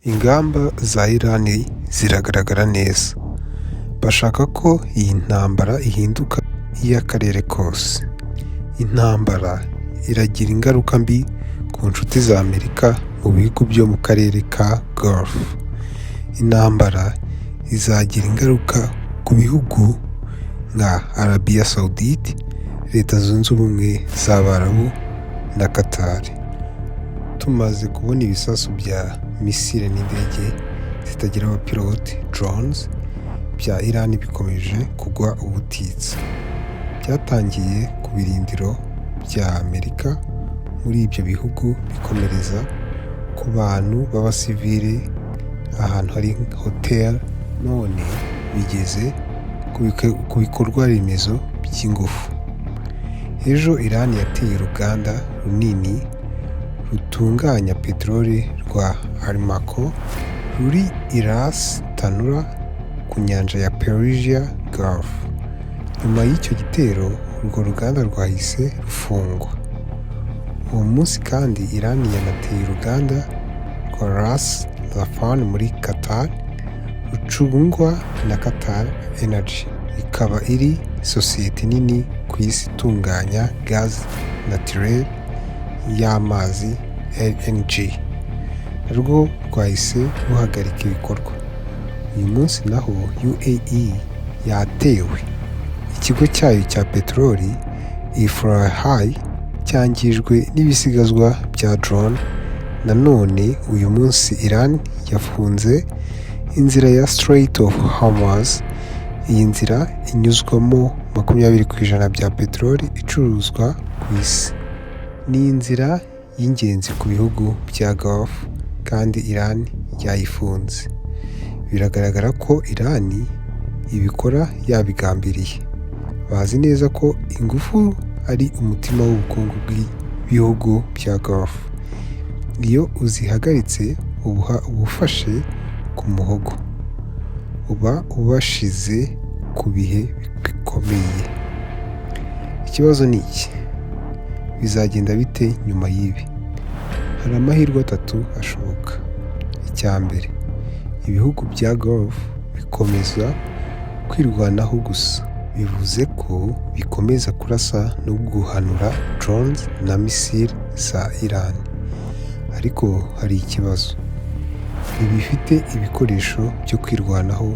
Ingamba za Iran ziragaragara neza. Bashaka ko iyi ntambara ihinduka iy'akarere kose. Intambara iragira ingaruka mbi ku nshuti za Amerika mu bihugu byo mu karere ka Gulf. Intambara izagira ingaruka ku bihugu nka Arabia Saudite, Leta Zunze Ubumwe z'Abarabu na Qatar. Tumaze kubona ibisasu bya misile n'indege zitagira abapilote drones bya Iran bikomeje kugwa ubutitsa. Byatangiye ku birindiro bya Amerika muri ibyo bihugu bikomereza ku bantu b'abasivile ahantu hari hotel, none bigeze ku bikorwa remezo by'ingufu. Ejo Iran yateye uruganda runini rutunganya peteroli rwa Aramco ruri i Ras Tanura ku nyanja ya Persian Gulf. Nyuma y'icyo gitero urwo ruganda rwahise rufungwa. Uwo munsi kandi Iran yanateye uruganda rwa Ras Laffan muri Qatar rucungwa na Qatar Energy, ikaba iri sosiyete nini ku isi itunganya gaz naturel y'amazi LNG. Narwo rwahise ruhagarika ibikorwa. Uyu munsi naho UAE yatewe. Ikigo cyayo cya peteroli Ifrahai cyangijwe n'ibisigazwa bya drone. Nanone uyu munsi Iran yafunze inzira ya Strait of Hormuz. Iyi nzira inyuzwamo 20% bya peteroli icuruzwa ku isi. Ni inzira y'ingenzi ku bihugu bya Gulf kandi Iran yayifunze. Biragaragara ko Iran ibikora yabigambiriye. Bazi neza ko ingufu ari umutima w'ubukungu bw'ibihugu bya Gulf. Iyo uzihagaritse uba ufashe ku muhogo, uba ubashize ku bihe bikomeye. Ikibazo ni iki? Bizagenda bite nyuma y'ibi? Hari amahirwe 3 ashoboka. Icya mbere, ibihugu bya Gulf bikomeza kwirwanaho gusa. Bivuze ko bikomeza kurasa no guhanura drones na misile za Iran. Ariko hari ikibazo. Ntibifite ibikoresho byo kwirwanaho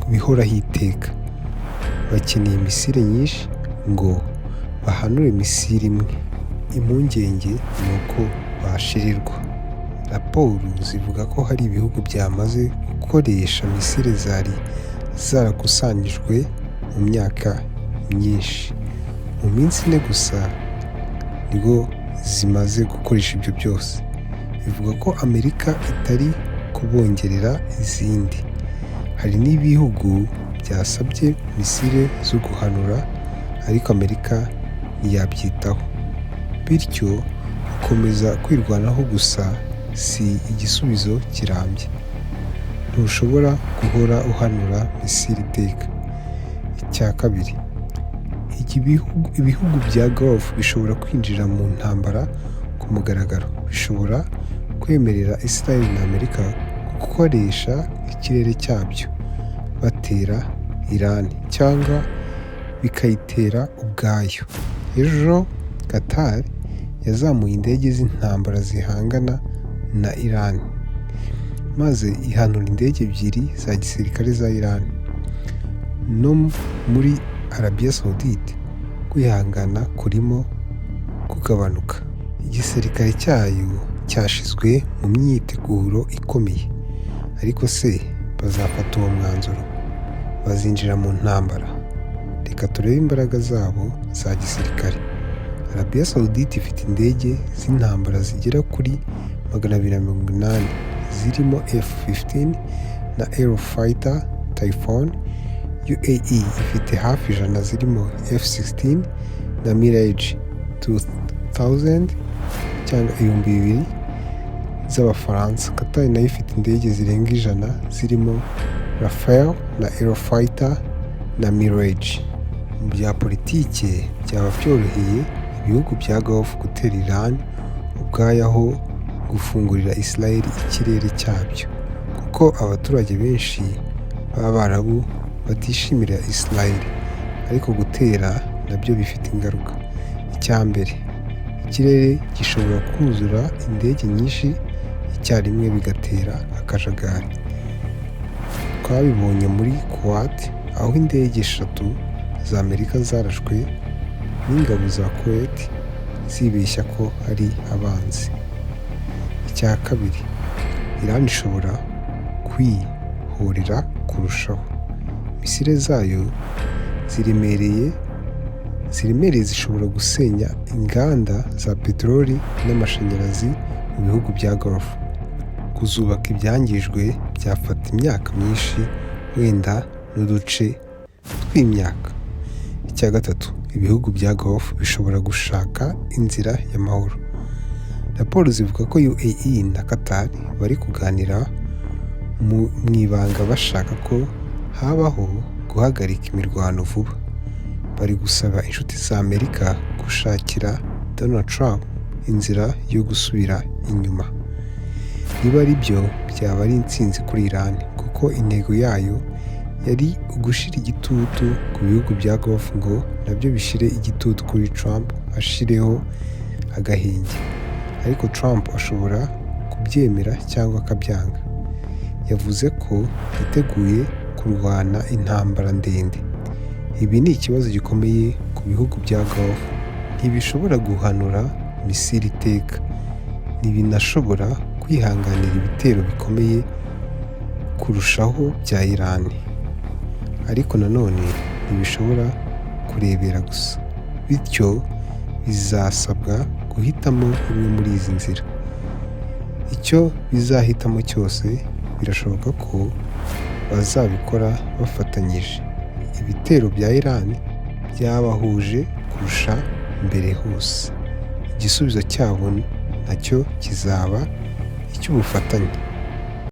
bihoraho iteka. Bakeneye misile nyinshi ngo bahanure misile imwe. Impungenge ni uko bashirirwa. Raporo zivuga ko hari ibihugu byamaze gukoresha misile zari zarakusanyijwe mu myaka myinshi. Mu minsi 4 gusa nibwo zimaze gukoresha ibyo byose. Bivuga ko Amerika itari kubongerera izindi. Hari n'ibihugu byasabye misile zo guhanura ariko Amerika ntiyabyitaho. Bityo gukomeza kwirwanaho gusa si igisubizo kirambye. Ntushobora guhora uhanura misile iteka. Icya kabiri, ibihugu bya Gulf bishobora kwinjira mu ntambara ku mugaragaro. Bishobora kwemerera Israel na Amerika gukoresha ikirere cyabyo batera Iran cyangwa bikayitera ubwayo. Ejo Qatar yazamuye indege z'intambara zihangana na Iran, maze ihanura indege 2 za gisirikare za Iran. No muri Arabia Saudite kwihangana kurimo kugabanuka. Igisirikare cyayo cyashizwe mu myiteguro ikomeye. Ariko se bazafata uwo mwanzuro? Bazinjira mu ntambara? Reka turebe imbaraga zabo za gisirikare. Arabia Saudite ifite indege z'intambara zigera kuri 280 zirimo F-15 na Eurofighter Typhoon. UAE ifite hafi 100 zirimo F-16 na Mirage 2000 cyangwa 2000 z'Abafaransa. Qatar nayo ifite indege zirenga 100 zirimo Rafale na Eurofighter na Mirage. Mu bya politike byaba byoroheye ibihugu bya Gulf gutera Iran ubwayo aho gufungurira Israel ikirere cyabyo, kuko abaturage benshi b'Abarabu batishimira Israel, ariko gutera nabyo bifite ingaruka. Icya mbere, ikirere gishobora kuzura indege nyinshi icyarimwe bigatera akajagari. Twabibonye muri Kuwait, aho indege 3 za Amerika zarashwe n'ingabo za Kuwait zibeshya ko ari abanzi. Icya kabiri, Iran ishobora kwihorera kurushaho. Misile zayo ziremereye zishobora gusenya inganda za peteroli n'amashanyarazi mu bihugu bya Gulf. Kuzubaka ibyangijwe byafata imyaka myinshi, wenda n'uduce tw'imyaka. Icya gatatu, ibihugu bya Gulf bishobora gushaka inzira y'amahoro. Raporo zivuga ko UAE na Qatar bari kuganira mu ibanga bashaka ko habaho guhagarika imirwano vuba. Bari gusaba inshuti za Amerika gushakira Donald Trump inzira yo gusubira inyuma. Niba ari byo, byaba ari intsinzi kuri Iran, kuko intego yayo yari ugushira igitutu ku bihugu bya Gulf ngo nabyo bishire igitutu kuri Trump, ashireho agahenge. Ariko Trump ashobora kubyemera cyangwa akabyanga. Yavuze ko yiteguye kurwana intambara ndende. Ibi ni ikibazo gikomeye ku bihugu bya Gulf. Ntibishobora guhanura misiri iteka, ntibinashobora kwihanganira ibitero bikomeye kurushaho bya Iran, ariko nanone ntibishobora kurebera gusa. Bityo bizasabwa guhitamo imwe muri izi nzira. Icyo bizahitamo cyose birashoboka ko bazabikora bafatanyije. Ibitero bya Iran byabahuje kurusha mbere hose. Igisubizo cyabo nacyo kizaba icy'ubufatanye.